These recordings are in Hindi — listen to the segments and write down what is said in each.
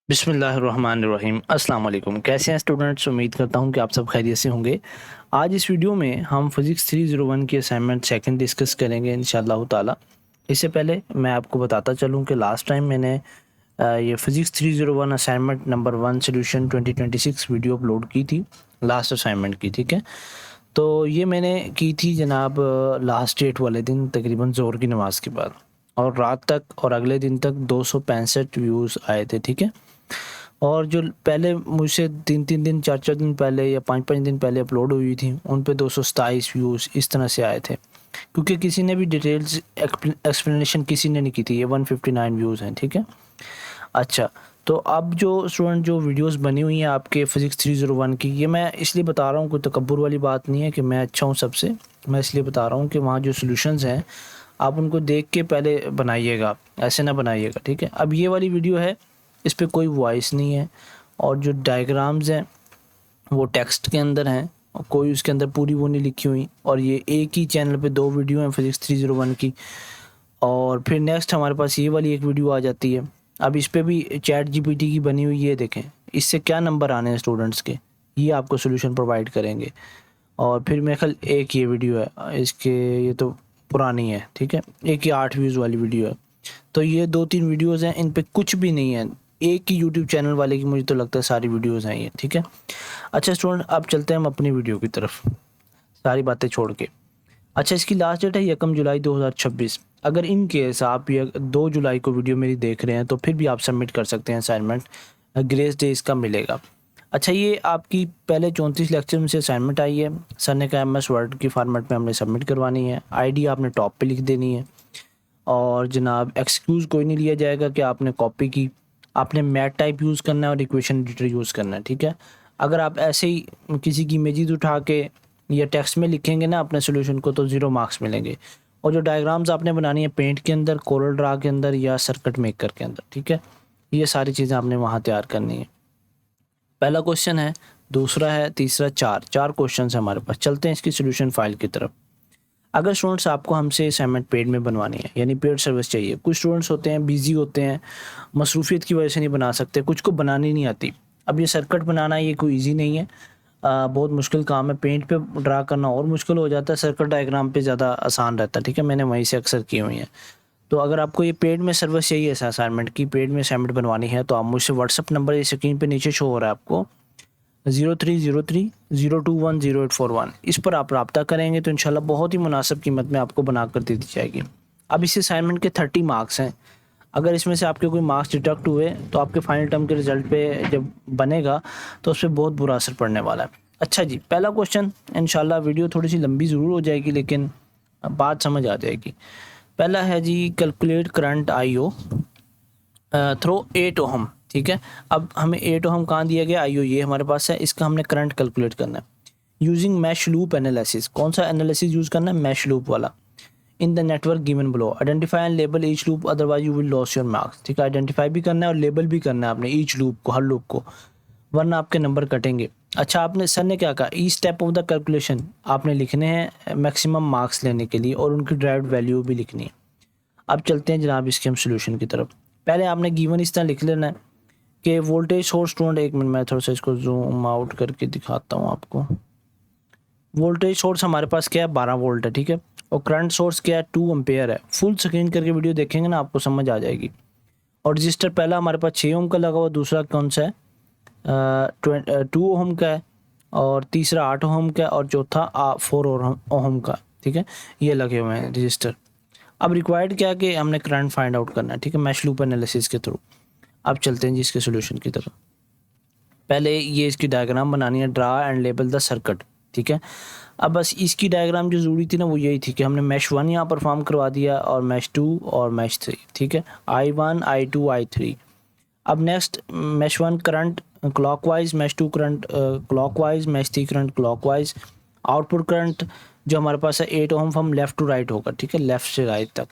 बिस्मिल्लाहिर्रहमानिर्रहीम। अस्सलाम वालेकुम। कैसे हैं स्टूडेंट्स? उम्मीद करता हूँ कि आप सब खैरियत से होंगे। आज इस वीडियो में हम फिज़िक्स 301 की असाइनमेंट सेकंड डिस्कस करेंगे इंशाअल्लाह ताला। इससे पहले मैं आपको बताता चलूँ कि लास्ट टाइम मैंने ये physics 301 assignment number 1 solution 2026 video upload की थी, लास्ट असाइनमेंट की, ठीक है। तो ये मैंने की थी जनाब लास्ट डेट वाले दिन तकरीबन ज़ोहर की नमाज़ के बाद, और रात तक और अगले दिन तक 265 व्यूज़ आए थे, ठीक है। और जो पहले मुझसे 3-3 दिन 4-4 दिन पहले या 5-5 दिन पहले अपलोड हुई थी, उन पे 227 व्यूज़ इस तरह से आए थे, क्योंकि किसी ने भी डिटेल्स एक्सप्लेनेशन किसी ने नहीं की थी। ये 159 व्यूज़ हैं, ठीक है। अच्छा, तो अब जो स्टूडेंट जो वीडियोस बनी हुई हैं आपके फिज़िक्स 301 की, ये मैं इसलिए बता रहा हूँ, कोई तकब्बुर वाली बात नहीं है कि मैं अच्छा हूँ सबसे। मैं इसलिए बता रहा हूँ कि वहाँ जो सॉल्यूशंस हैं आप उनको देख के पहले बनाइएगा, ऐसे ना बनाइएगा, ठीक है। अब ये वाली वीडियो है, इस पे कोई वॉइस नहीं है, और जो डायग्राम्स हैं वो टेक्स्ट के अंदर हैं, और कोई उसके अंदर पूरी वो नहीं लिखी हुई। और ये एक ही चैनल पे 2 वीडियो हैं फिज़िक्स 301 की, और फिर नेक्स्ट हमारे पास ये वाली एक वीडियो आ जाती है। अब इस पे भी चैट जीपीटी की बनी हुई है, देखें इससे क्या नंबर आने हैं स्टूडेंट्स के, ये आपको सोल्यूशन प्रोवाइड करेंगे। और फिर मेरे ख्याल एक ये वीडियो है इसके, ये तो पुरानी है, ठीक है, एक ही 8 व्यूज़ वाली वीडियो है। तो ये 2-3 वीडियोज़ हैं, इन पे कुछ भी नहीं है। एक ही यूट्यूब चैनल वाले की मुझे तो लगता है सारी वीडियोज़ हैं ये, ठीक है। अच्छा स्टूडेंट, अब चलते हैं हम अपनी वीडियो की तरफ, सारी बातें छोड़ के। अच्छा, इसकी लास्ट डेट है 1 जुलाई 2026। अगर इन केस आप ये 2 जुलाई को वीडियो मेरी देख रहे हैं तो फिर भी आप सबमिट कर सकते हैं असाइनमेंट, ग्रेस डे इसका मिलेगा। अच्छा, ये आपकी पहले 34 लेक्चर में से असाइनमेंट आई है। सर ने कहा MS वर्ड की फॉर्मेट में हमने सबमिट करवानी है। आईडी आपने टॉप पे लिख देनी है, और जनाब एक्सक्यूज़ कोई नहीं लिया जाएगा कि आपने कॉपी की। आपने मैथ टाइप यूज़ करना है और इक्वेशन एडिटर यूज़ करना है, ठीक है। अगर आप ऐसे ही किसी की इमेजेस उठा के या टेक्स्ट में लिखेंगे ना अपने सोल्यूशन को, तो 0 मार्क्स मिलेंगे। और जो डायग्राम्स आपने बनानी है पेंट के अंदर, कोरल ड्रा के अंदर या सर्किट मेकर के अंदर, ठीक है, ये सारी चीज़ें आपने वहाँ तैयार करनी है। पहला क्वेश्चन है, दूसरा है, तीसरा, चार क्वेश्चन है हमारे पास। चलते हैं इसकी सोल्यूशन फाइल की तरफ। अगर स्टूडेंट्स आपको हमसे असाइनमेंट पेड में बनवानी है, यानी पेड सर्विस चाहिए, कुछ स्टूडेंट्स होते हैं बिजी होते हैं, मसरूफियत की वजह से नहीं बना सकते, कुछ को बनानी नहीं आती। अब ये सर्किट बनाना ये कोई इजी नहीं है, बहुत मुश्किल काम है। पेंट पे ड्रा करना और मुश्किल हो जाता है, सर्किट डायग्राम पे ज़्यादा आसान रहता है, ठीक है। मैंने वहीं से अक्सर की हुई हैं। तो अगर आपको ये पेड में सर्विस चाहिए असाइनमेंट की, पेड में असाइनमेंट बनवानी है, तो आप मुझसे व्हाट्सअप नंबर ये स्क्रीन पे नीचे शो हो रहा है आपको, 0303 021 0841, इस पर आप रब्ता करेंगे तो इंशाल्लाह बहुत ही मुनासिब कीमत में आपको बना कर दे दी जाएगी। अब इस असाइनमेंट के 30 मार्क्स हैं। अगर इसमें से आपके कोई मार्क्स डिडक्ट हुए तो आपके फाइनल टर्म के रिजल्ट पे जब बनेगा तो उस पर बहुत बुरा असर पड़ने वाला है। अच्छा जी, पहला क्वेश्चन, इंशाल्लाह वीडियो थोड़ी सी लंबी ज़रूर हो जाएगी लेकिन बात समझ आ जाएगी। पहला है जी, calculate current IO through 8 ohm, ठीक है। अब हमें 8 ओहम कहाँ दिया गया, IO ये हमारे पास है, इसका हमने करंट कैलकुलेट करना है यूजिंग मैश लूप एनालिसिस। कौन सा एनालिसिस यूज़ करना है? मैश लूप वाला। In the network given below, identify and label each loop otherwise you will loss your marks, ठीक है। आइडेंटिफाई भी करना है और लेबल भी करना है आपने ईच लूप को, हर लूप को, वरना आपके नंबर कटेंगे। अच्छा, आपने सर ने क्या कहा, each step of the calculation आपने लिखने हैं मैक्सिमम मार्क्स लेने के लिए, और उनकी ड्राइव्ड वैल्यू भी लिखनी है। अब चलते हैं जनाब इसके हम सोल्यूशन की तरफ। पहले आपने गिवन इस तरह लिख लेना है कि वोल्टेज सोर्स, स्टूडेंट एक मिनट मैं थोड़ा सा इसको जूम आउट करके दिखाता हूँ आपको। वोल्टेज सोर्स हमारे पास क्या है, 12 वोल्ट है, ठीक है। और करंट सोर्स क्या है, 2 एम्पेयर है। फुल स्क्रीन करके वीडियो देखेंगे ना आपको समझ आ जाएगी। और रजिस्टर पहला हमारे पास 6 ओम का लगा हुआ, दूसरा कौन सा है 2 ओम का है, और तीसरा 8 ओम का है, और चौथा 4 ओम का, ठीक है। ये लगे हुए हैं रजिस्टर। अब रिक्वायर्ड क्या है कि हमने करंट फाइंड आउट करना है, ठीक है, मैश लूप एनालिसिस के थ्रू। अब चलते हैं जी इसके सोल्यूशन की तरफ। पहले ये इसकी डायग्राम बनानी है, draw and label the circuit, ठीक है। अब बस इसकी डायग्राम जो ज़रूरी थी ना वो यही थी कि हमने मैश 1 यहाँ पर फॉर्म करवा दिया, और मैश 2 और मैश 3, ठीक है, I1 I2 I3। अब next mesh 1 current clockwise, mesh 2 current clockwise, mesh 3 current clockwise. Output current जो हमारे पास है 8 ओम, हम लेफ़्ट टू राइट होगा, ठीक है, लेफ़्ट से राइट तक।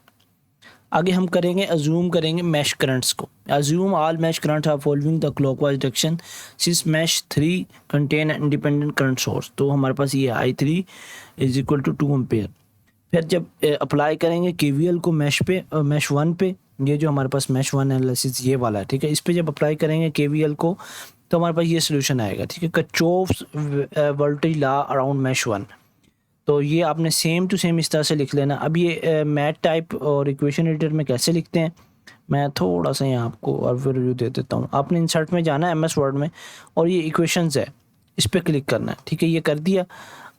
आगे हम करेंगे, अज्यूम करेंगे मैश करंट्स को। Assume all mesh currents are following the clockwise direction since mesh 3 contain independent current source. तो हमारे पास ये I3 = 2 एम्पेयर। फिर जब अप्लाई करेंगे KVL को मैश 1 पे, ये जो हमारे पास मैश वन एनालिसिस ये वाला है, ठीक है। इस पे जब अप्लाई करेंगे केवीएल को तो हमारे पास ये सोल्यूशन आएगा, ठीक है। Kirchhoff's voltage law around mesh one, तो ये आपने सेम टू सेम इस तरह से लिख लेना। अब ये मैथ टाइप और इक्वेशन एडिटर में कैसे लिखते हैं, मैं थोड़ा सा यहाँ आपको और फिर रिव्यू दे देता हूँ। आपने इंसर्ट में जाना है एमएस वर्ड में, और ये इक्वेशंस है, इस पर क्लिक करना है, ठीक है। ये कर दिया।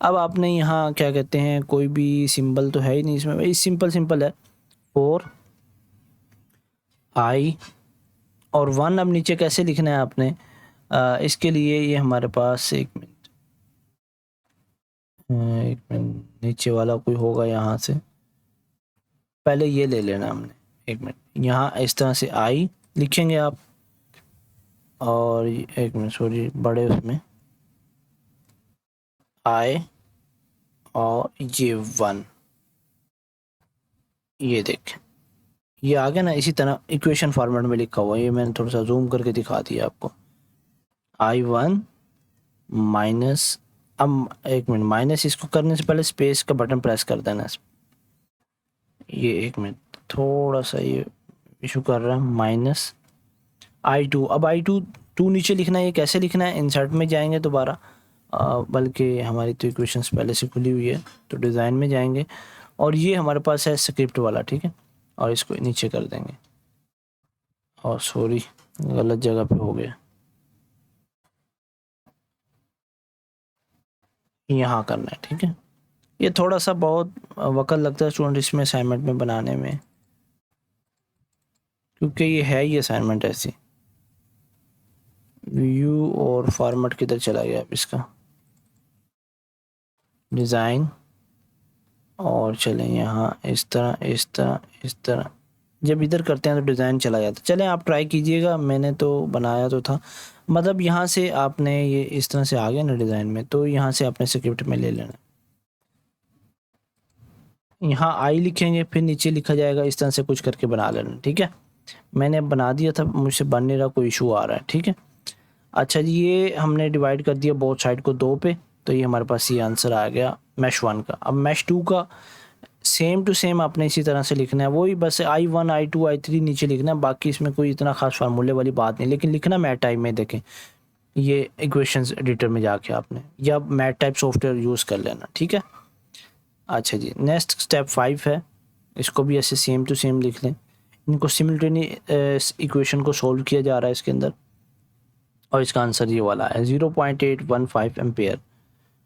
अब आपने यहाँ क्या कहते हैं, कोई भी सिंबल तो है ही नहीं इसमें, भाई सिंपल है। 4i और 1 अब नीचे कैसे लिखना है आपने, इसके लिए ये हमारे पास एक मिनट नीचे वाला कोई होगा, यहाँ से पहले ये ले लेना हमने। एक मिनट, यहाँ इस तरह से आई लिखेंगे आप, और एक मिनट सॉरी, बड़े उसमें आई और ये 1, ये देख ये आ गया ना। इसी तरह इक्वेशन फॉर्मेट में लिखा हुआ है, ये मैंने थोड़ा सा जूम करके दिखा दिया आपको। I1 माइनस, अब एक मिनट, माइनस इसको करने से पहले स्पेस का बटन प्रेस कर देना। ये एक मिनट, थोड़ा सा ये इशू कर रहा है। माइनस I2, अब I2 नीचे लिखना है। ये कैसे लिखना है, इंसर्ट में जाएंगे दोबारा, बल्कि हमारी तो इक्वेशंस पहले से खुली हुई है, तो डिज़ाइन में जाएंगे, और ये हमारे पास है स्क्रिप्ट वाला, ठीक है। और इसको नीचे कर देंगे, और सॉरी गलत जगह पे हो गया, यहाँ करना है, ठीक है। ये थोड़ा सा बहुत वक्त लगता है स्टूडेंट इसमें असाइनमेंट में बनाने में, क्योंकि ये है ही असाइनमेंट ऐसी। व्यू और फॉर्मेट किधर चला गया अब इसका, डिज़ाइन, और चलें यहाँ इस तरह जब इधर करते हैं तो डिज़ाइन चला जाता है। चलें आप ट्राई कीजिएगा, मैंने तो बनाया तो था, मतलब यहाँ से आपने ये इस तरह से आ गया ना डिज़ाइन में, तो यहाँ से आपने स्क्रिप्ट में ले लेना। यहाँ आई लिखेंगे, फिर नीचे लिखा जाएगा, इस तरह से कुछ करके बना लेना, ठीक है। मैंने बना दिया था, मुझसे बन नहीं रहा, कोई इशू आ रहा है, ठीक है। अच्छा जी, ये हमने डिवाइड कर दिया बोथ साइड को 2 पे, तो ये हमारे पास ये आंसर आ गया मैश 1 का। अब मैश 2 का सेम टू सेम आपने इसी तरह से लिखना है, वही बस I1 I2 I3 नीचे लिखना है, बाकी इसमें कोई इतना खास फार्मूले वाली बात नहीं, लेकिन लिखना मैथ टाइप में। देखें ये इक्वेशंस एडिटर में जाके आपने, या मैथ टाइप सॉफ्टवेयर यूज़ कर लेना, ठीक है। अच्छा जी, नेक्स्ट स्टेप 5 है, इसको भी ऐसे सेम टू सेम लिख लें। इनको सिमिलटेनियस इक्वेशन को सोल्व किया जा रहा है इसके अंदर, और इसका आंसर ये वाला है 0.815 एम्पेयर।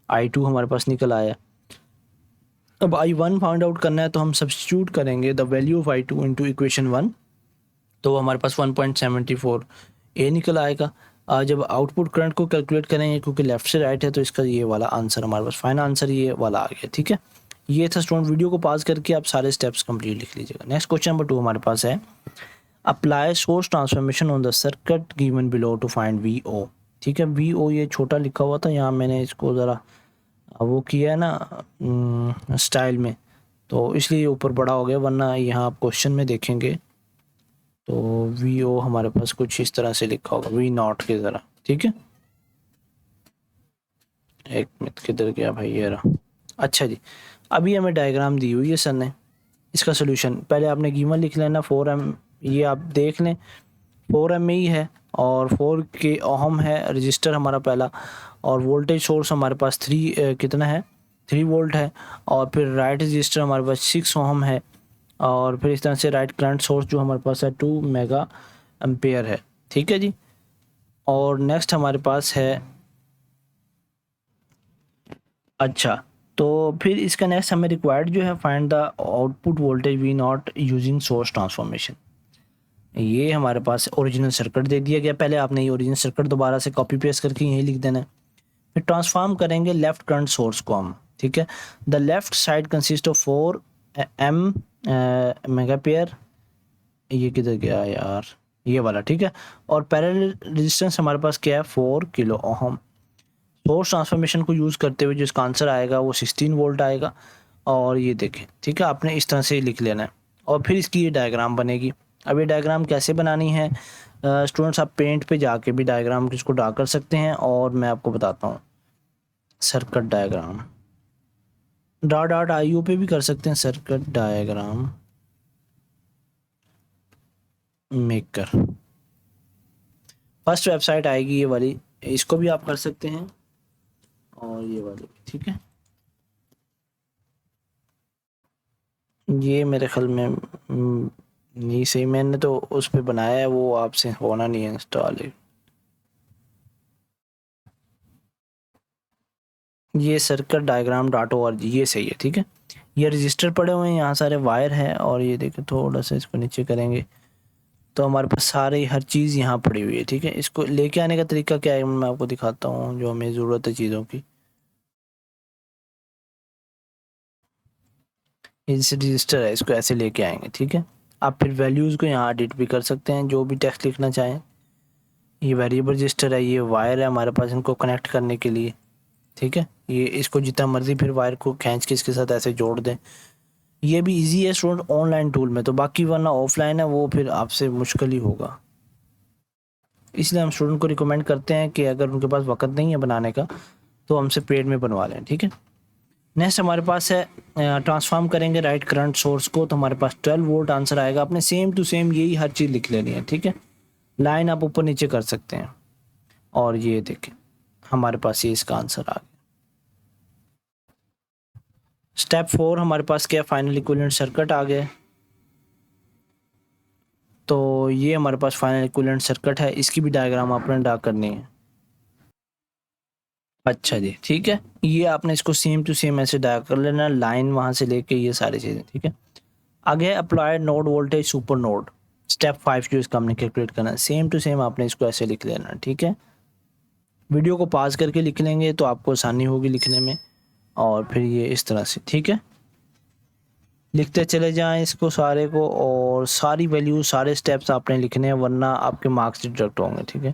I2 हमारे पास निकल आया। अब I1 फाइंड आउट करना है, तो हम सब्स्टिट्यूट करेंगे the value of I2 into equation 1, तो हमारे पास 1.74 ए निकल आएगा। जब आउटपुट करंट को कैलकुलेट करेंगे, क्योंकि लेफ्ट से राइट है, तो इसका ये वाला आंसर हमारे पास फाइनल आंसर ये वाला आ गया, ठीक है। ये था स्टूडेंट, वीडियो को पॉज करके आप सारे स्टेप्स कंप्लीट लिख लीजिएगा। नेक्स्ट क्वेश्चन नंबर 2 हमारे पास है, apply source transformation on the circuit given below to find VO, ठीक है। VO ये छोटा लिखा हुआ था, यहाँ मैंने इसको ज़रा वो किया है ना स्टाइल में, तो इसलिए ऊपर बड़ा हो गया, वरना यहाँ आप क्वेश्चन में देखेंगे तो VO हमारे पास कुछ इस तरह से लिखा होगा, V0 की तरह, ठीक है। एक मिनट, किधर गया भाई, ये रहा। अच्छा जी, अभी हमें डायग्राम दी हुई है सर ने, इसका सोल्यूशन पहले आपने गिवन लिख लेना 4M, ये आप देख लें 4M में ही है, और 4 के ओहम है रजिस्टर हमारा पहला, और वोल्टेज सोर्स हमारे पास 3 कितना है 3 वोल्ट है, और फिर राइट रजिस्टर हमारे पास 6 ओहम है, और फिर इस तरह से राइट करंट सोर्स जो हमारे पास है 2 मेगा एम्पेयर है, ठीक है जी। और नेक्स्ट हमारे पास है, अच्छा तो फिर इसका नेक्स्ट हमें रिक्वायर्ड जो है, find the output voltage V0 using source transformation. ये हमारे पास ओरिजिनल सर्किट दे दिया गया, पहले आपने ये ओरिजिनल सर्किट दोबारा से कॉपी पेस्ट करके यही लिख देना है। फिर ट्रांसफॉर्म करेंगे लेफ्ट करंट सोर्स को हम, ठीक है। The left side consist of 4 मेगापेयर, ये किधर गया यार, ये वाला, ठीक है। और पैरेलल रेजिस्टेंस हमारे पास क्या है 4 किलो ओहम। सोर्स ट्रांसफॉर्मेशन को यूज़ करते हुए जिसका आंसर आएगा वो 16 वोल्ट आएगा, और ये देखें, ठीक है। आपने इस तरह से लिख लेना है, और फिर इसकी ये डायग्राम बनेगी। अब ये डायग्राम कैसे बनानी है स्टूडेंट्स, आप पेंट पे जाके भी डायग्राम इसको ड्रा कर सकते हैं, और मैं आपको बताता हूँ सर्किट डायग्राम, .IO पे भी कर सकते हैं circuit diagram. Maker. First website आएगी ये वाली, इसको भी आप कर सकते हैं और ये वाली, ठीक है। ये मेरे ख्याल में नहीं सही, मैंने तो उस पे बनाया है, वो आपसे होना नहीं है इंस्टॉल। ये सर्किट डायग्राम डॉट org, ये सही है, ठीक है। ये रजिस्टर पड़े हुए हैं, यहाँ सारे वायर हैं, और ये देखिए थोड़ा सा इसको नीचे करेंगे तो हमारे पास सारी हर चीज़ यहाँ पड़ी हुई है, ठीक है। इसको लेके आने का तरीका क्या है मैं आपको दिखाता हूँ, जो हमें ज़रूरत है चीज़ों की। ये जैसे रजिस्टर है, इसको ऐसे लेके आएंगे, ठीक है। आप फिर वैल्यूज़ को यहाँ एडिट भी कर सकते हैं, जो भी टेक्स्ट लिखना चाहें। ये वेरिएबल रजिस्टर है, ये वायर है हमारे पास इनको कनेक्ट करने के लिए, ठीक है। ये इसको जितना मर्जी फिर वायर को खींच के इसके साथ ऐसे जोड़ दें। ये भी इजी है स्टूडेंट ऑनलाइन टूल में, तो बाकी वरना ऑफलाइन है वो फिर आपसे मुश्किल ही होगा। इसलिए हम स्टूडेंट को रिकमेंड करते हैं कि अगर उनके पास वक्त नहीं है बनाने का तो हमसे पेड में बनवा लें, ठीक है। नेक्स्ट हमारे पास है ट्रांसफॉर्म करेंगे राइट करंट सोर्स को, तो हमारे पास 12 वोल्ट आंसर आएगा। आपने सेम टू सेम यही हर चीज़ लिख लेनी है, ठीक है। लाइन आप ऊपर नीचे कर सकते हैं, और ये देखें हमारे पास ये इसका आंसर आ गया। स्टेप 4 हमारे पास क्या, फाइनल इक्विवेलेंट सर्किट आ गया। तो ये हमारे पास फाइनल इक्विवेलेंट सर्किट है, इसकी भी डायग्राम आपने ड्रा करनी है। अच्छा जी, ठीक है। ये आपने इसको सेम टू सेम ऐसे ड्रा कर लेना, लाइन वहाँ से लेके ये सारी चीज़ें, ठीक है। आगे है applied node voltage super node, step 5 जो इसका हमने कैलकुलेट करना है। सेम टू सेम आपने इसको ऐसे लिख लेना, ठीक है। वीडियो को पॉज करके लिख लेंगे तो आपको आसानी होगी लिखने में, और फिर ये इस तरह से, ठीक है। लिखते चले जाएं इसको सारे को, और सारी वैल्यू सारे स्टेप्स आपने लिखने हैं, वरना आपके मार्क्स डिडक्ट होंगे, ठीक है।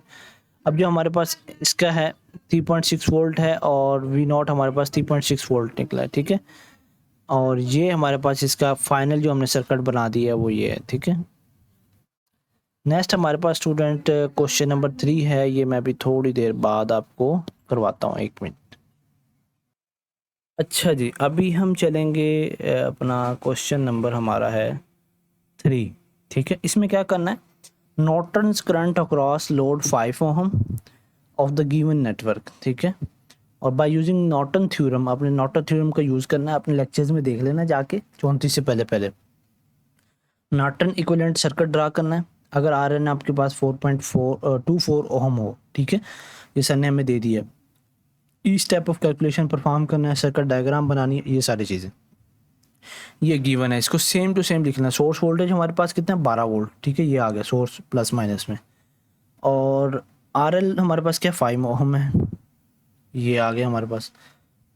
अब जो हमारे पास इसका है 3.6 वोल्ट है, और वी नॉट हमारे पास 3.6 वोल्ट निकला है, ठीक है। और ये हमारे पास इसका फाइनल जो हमने सर्किट बना दिया है वो ये है, ठीक है। नेक्स्ट हमारे पास स्टूडेंट क्वेश्चन नंबर 3 है, ये मैं भी थोड़ी देर बाद आपको करवाता हूँ, 1 मिनट। अच्छा जी, अभी हम चलेंगे अपना क्वेश्चन नंबर हमारा है 3, ठीक है। इसमें क्या करना है, Norton's current across load 5 ohm of the given network, ठीक है। और बाय यूजिंग नॉर्टन थ्योरम, आपने नॉर्टन थ्योरम का यूज़ करना है, अपने लेक्चर्स में देख लेना जाके 34 से पहले पहले। नॉर्टन इक्विवेलेंट सर्किट ड्रा करना है, अगर आर एन आपके पास 4.24 ओहम हो, ठीक है। ये सर ने हमें दे दिया। इस टाइप ऑफ कैलकुलेशन परफॉर्म करना है, सर्किट डायग्राम बनानी है, ये सारी चीज़ें ये गिवन है। इसको सेम टू सेम लिखना है। सोर्स वोल्टेज हमारे पास कितना है, 12 वोल्ट, ठीक है। ये आ गया सोर्स प्लस माइनस में, और आर एल हमारे पास क्या 5 ओहम है, ये आ गया हमारे पास।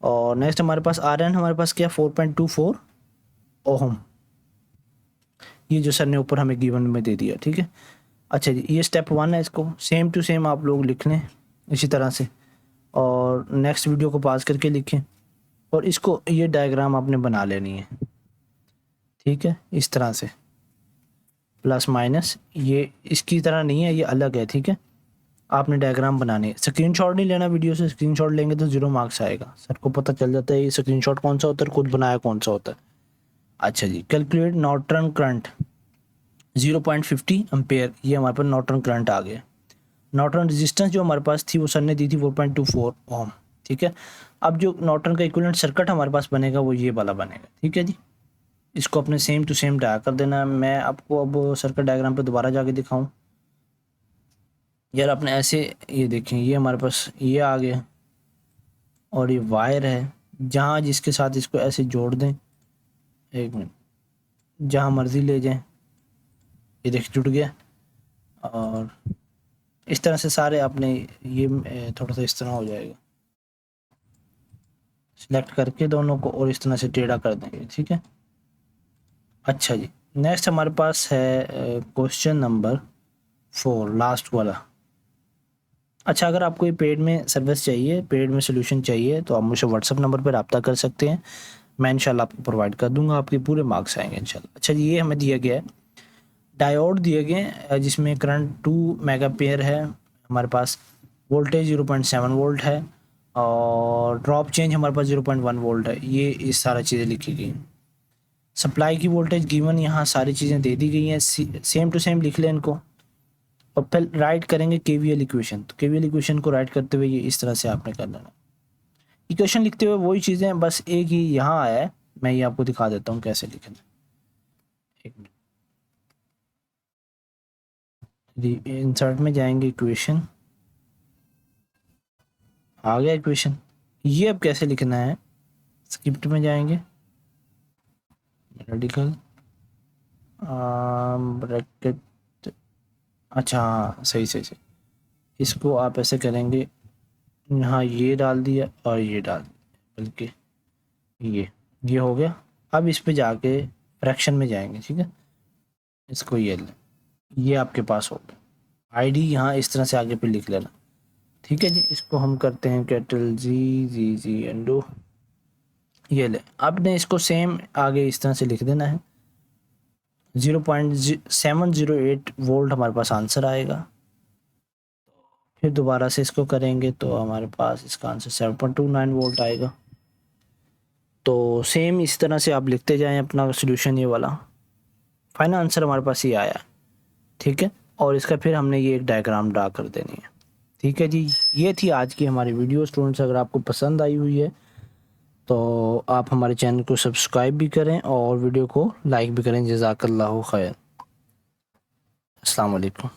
और नेक्स्ट हमारे पास आर एन हमारे पास क्या 4.24 ओहम, ये जो सर ने ऊपर हमें गिवन में दे दिया, ठीक है। अच्छा जी, ये स्टेप 1 है, इसको सेम टू सेम आप लोग लिख लें इसी तरह से, और नेक्स्ट वीडियो को पॉज करके लिखें, और इसको ये डायग्राम आपने बना लेनी है, ठीक है। इस तरह से प्लस माइनस, ये इसकी तरह नहीं है, ये अलग है, ठीक है। आपने डायग्राम बनाने है, स्क्रीनशॉट नहीं लेना वीडियो से, स्क्रीनशॉट लेंगे तो 0 मार्क्स आएगा, सर को पता चल जाता है ये स्क्रीनशॉट कौन सा होता है, खुद बनाया कौन सा होता है। अच्छा जी, कैलकुलेट नॉर्टन करंट 0.50 एम्पेयर, ये हमारे पास नॉर्टन करंट आ गया। नॉर्टन रेजिस्टेंस जो हमारे पास थी वो सर ने दी थी 4.24 ओम, ठीक है। अब जो नॉर्टन का इक्विवेलेंट सर्किट हमारे पास बनेगा वो ये वाला बनेगा, ठीक है जी। इसको अपने सेम टू सेम ड्रा कर देना है। मैं आपको अब सर्किट डायग्राम पे दोबारा जाके दिखाऊं, यार आपने ऐसे, ये देखें ये हमारे पास ये आ गया, और ये वायर है, जहाँ जिसके साथ इसको ऐसे जोड़ दें, 1 मिनट, जहाँ मर्जी ले जाएं, ये देख जुड़ गया। और इस तरह से सारे आपने ये थोड़ा सा इस तरह हो जाएगा, सिलेक्ट करके दोनों को और इस तरह से टेढ़ा कर देंगे, ठीक है। अच्छा जी, नेक्स्ट हमारे पास है क्वेश्चन नंबर 4, लास्ट वाला। अच्छा, अगर आपको ये पेड में सर्विस चाहिए, पेड में सोल्यूशन चाहिए, तो आप मुझे व्हाट्सअप नंबर पर रब्ता कर सकते हैं, मैं इंशाल्लाह आपको प्रोवाइड कर दूंगा, आपके पूरे मार्क्स आएंगे इंशाल्लाह। अच्छा जी, ये हमें दिया गया है, डायोड दिए गए जिसमें करंट 2 मेगापेयर है हमारे पास, वोल्टेज 0.7 वोल्ट है, और ड्रॉप चेंज हमारे पास 0.1 वोल्ट है। ये इस सारा चीज़ें लिखी गई। सप्लाई की वोल्टेज गिवन, यहाँ सारी चीज़ें दे दी गई हैं, सेम टू सेम लिख लें इनको। और फिर राइट करेंगे केवीएल इक्वेशन। तो केवीएल इक्वेशन को राइट करते हुए ये इस तरह से आपने कर लेना। इक्वेशन लिखते हुए वही चीज़ें, बस एक ही यहाँ आया है, मैं ये आपको दिखा देता हूँ कैसे लिखना। एक मिनट, इंसर्ट में जाएंगे, इक्वेशन आ गया इक्वेशन। ये अब कैसे लिखना है, स्क्रिप्ट में जाएंगे, मेडिकल ब्रैकेट, अच्छा हाँ सही सही सही। इसको आप ऐसे करेंगे, यहाँ ये डाल दिया और ये डाल दिया, बल्कि ये हो गया। अब इस पे जाके फ्रैक्शन में जाएंगे, ठीक है, इसको ये लें, ये आपके पास हो गया। आईडी यहाँ इस तरह से आगे पे लिख लेना, ठीक है जी। इसको हम करते हैं कैपिटल जी जी जी एंडो, ये ले। आपने इसको सेम आगे इस तरह से लिख देना है। 0.708 वोल्ट हमारे पास आंसर आएगा। फिर दोबारा से इसको करेंगे तो हमारे पास इसका आंसर 7.29 वोल्ट आएगा। तो सेम इस तरह से आप लिखते जाएं अपना सोल्यूशन, ये वाला फाइनल आंसर हमारे पास ये आया, ठीक है। और इसका फिर हमने ये एक डायग्राम ड्रा कर देनी है, ठीक है जी। ये थी आज की हमारी वीडियो। स्टूडेंट्स, अगर आपको पसंद आई हुई है तो आप हमारे चैनल को सब्सक्राइब भी करें और वीडियो को लाइक भी करें। जज़ाकल्लाहु खैर। अस्सलाम वालेकुम।